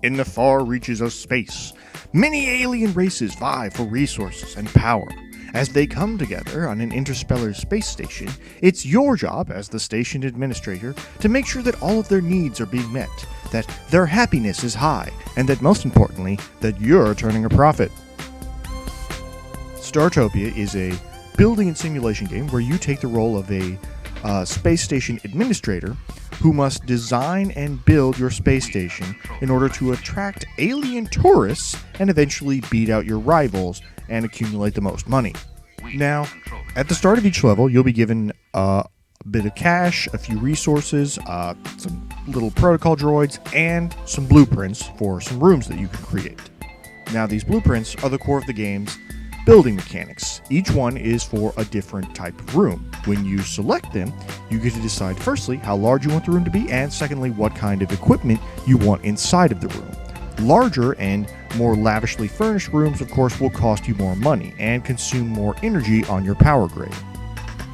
In the far reaches of space, many alien races vie for resources and power. As they come together on an interstellar space station, it's your job as the station administrator to make sure that all of their needs are being met, that their happiness is high, and that most importantly, that you're turning a profit. Startopia is a building and simulation game where you take the role of a space station administrator who must design and build your space station in order to attract alien tourists and eventually beat out your rivals and accumulate the most money. Now, at the start of each level, you'll be given a bit of cash, a few resources, some little protocol droids, and some blueprints for some rooms that you can create. Now, these blueprints are the core of the game's building mechanics. Each one is for a different type of room. When you select them, you get to decide firstly how large you want the room to be, and secondly what kind of equipment you want inside of the room. Larger and more lavishly furnished rooms, of course, will cost you more money and consume more energy on your power grid.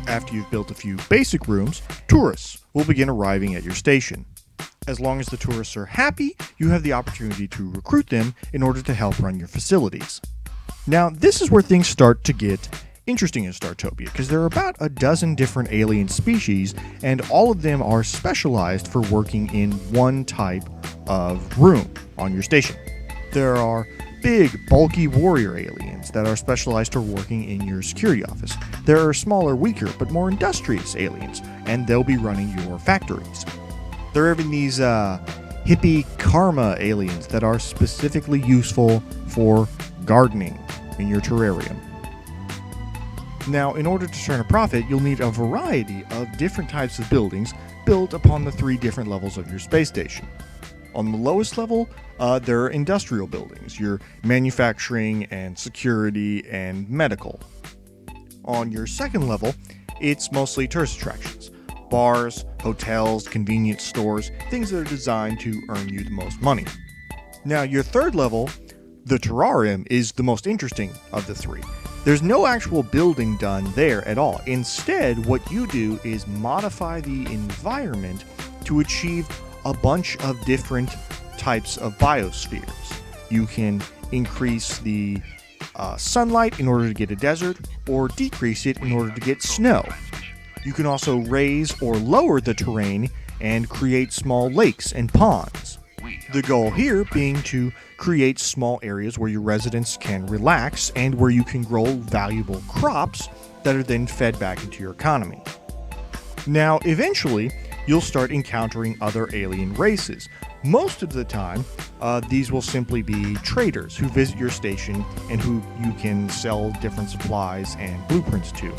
After you've built a few basic rooms, tourists will begin arriving at your station. As long as the tourists are happy, you have the opportunity to recruit them in order to help run your facilities. Now, this is where things start to get interesting in Startopia, because there are about a dozen different alien species, and all of them are specialized for working in one type of room on your station. There are big, bulky warrior aliens that are specialized for working in your security office. There are smaller, weaker, but more industrious aliens, and they'll be running your factories. There are even these hippie karma aliens that are specifically useful for gardening in your terrarium. Now, in order to turn a profit, you'll need a variety of different types of buildings built upon the 3 different levels of your space station. On the lowest level, there are industrial buildings, your manufacturing and security and medical. On your second level, it's mostly tourist attractions, bars, hotels, convenience stores, things that are designed to earn you the most money. Now, your third level, the terrarium, is the most interesting of the 3. There's no actual building done there at all. Instead, what you do is modify the environment to achieve a bunch of different types of biospheres. You can increase the sunlight in order to get a desert, or decrease it in order to get snow. You can also raise or lower the terrain and create small lakes and ponds. The goal here being to create small areas where your residents can relax and where you can grow valuable crops that are then fed back into your economy. Now, eventually, you'll start encountering other alien races. Most of the time, these will simply be traders who visit your station and who you can sell different supplies and blueprints to.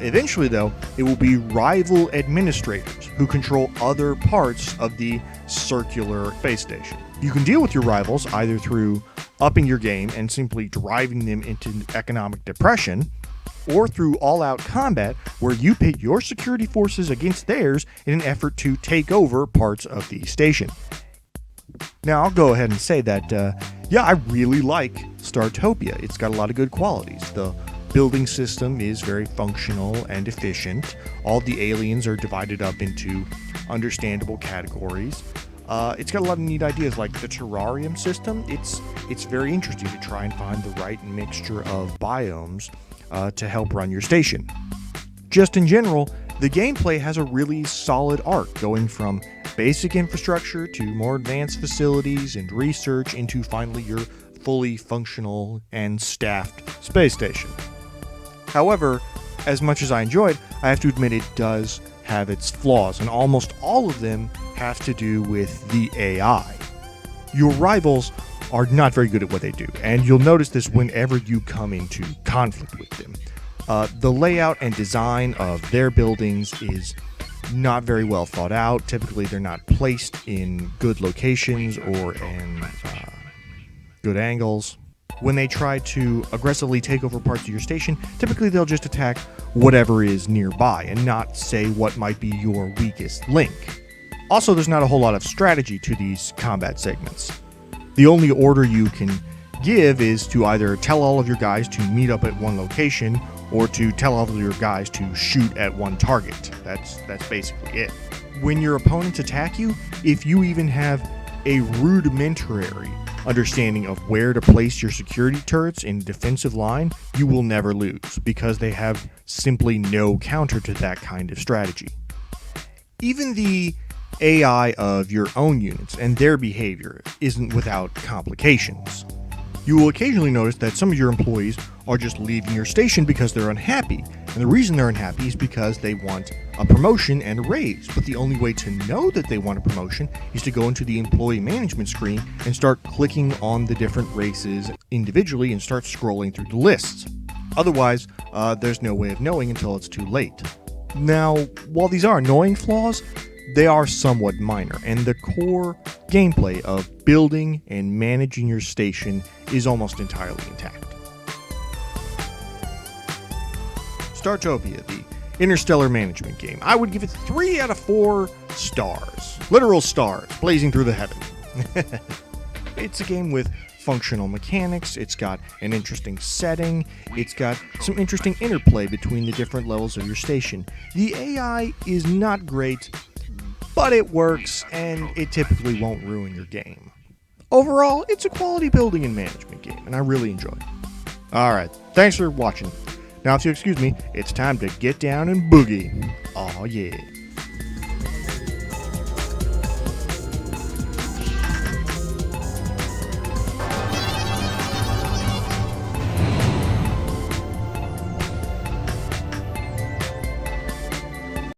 Eventually, though, it will be rival administrators who control other parts of the circular space station. You can deal with your rivals either through upping your game and simply driving them into economic depression, or through all-out combat where you pit your security forces against theirs in an effort to take over parts of the station. Now, I'll go ahead and say that, I really like Startopia. It's got a lot of good qualities. The building system is very functional and efficient. All the aliens are divided up into understandable categories. It's got a lot of neat ideas, like the terrarium system. It's very interesting to try and find the right mixture of biomes to help run your station. Just in general, the gameplay has a really solid arc, going from basic infrastructure to more advanced facilities and research into finally your fully functional and staffed space station. However, as much as I enjoyed, I have to admit it does have its flaws, and almost all of them have to do with the AI. Your rivals are not very good at what they do, and you'll notice this whenever you come into conflict with them. The layout and design of their buildings is not very well thought out. Typically, they're not placed in good locations or in good angles. When they try to aggressively take over parts of your station, typically they'll just attack whatever is nearby and not say what might be your weakest link. Also, there's not a whole lot of strategy to these combat segments. The only order you can give is to either tell all of your guys to meet up at one location, or to tell all of your guys to shoot at one target. That's basically it. When your opponents attack you, if you even have a rudimentary understanding of where to place your security turrets in defensive line, you will never lose, because they have simply no counter to that kind of strategy. Even the AI of your own units and their behavior isn't without complications. You will occasionally notice that some of your employees are just leaving your station because they're unhappy, and the reason they're unhappy is because they want a promotion and a raise, but the only way to know that they want a promotion is to go into the employee management screen and start clicking on the different races individually and start scrolling through the lists. Otherwise, there's no way of knowing until it's too late. Now, while these are annoying flaws, they are somewhat minor, and the core gameplay of building and managing your station is almost entirely intact. Startopia, the interstellar management game. I would give it 3 out of 4 stars. Literal stars, blazing through the heaven. It's a game with functional mechanics, it's got an interesting setting, it's got some interesting interplay between the different levels of your station. The AI is not great, but it works, and it typically won't ruin your game. Overall, it's a quality building and management game, and I really enjoy it. Alright, thanks for watching. Now, if you'll excuse me, it's time to get down and boogie. Aw, yeah.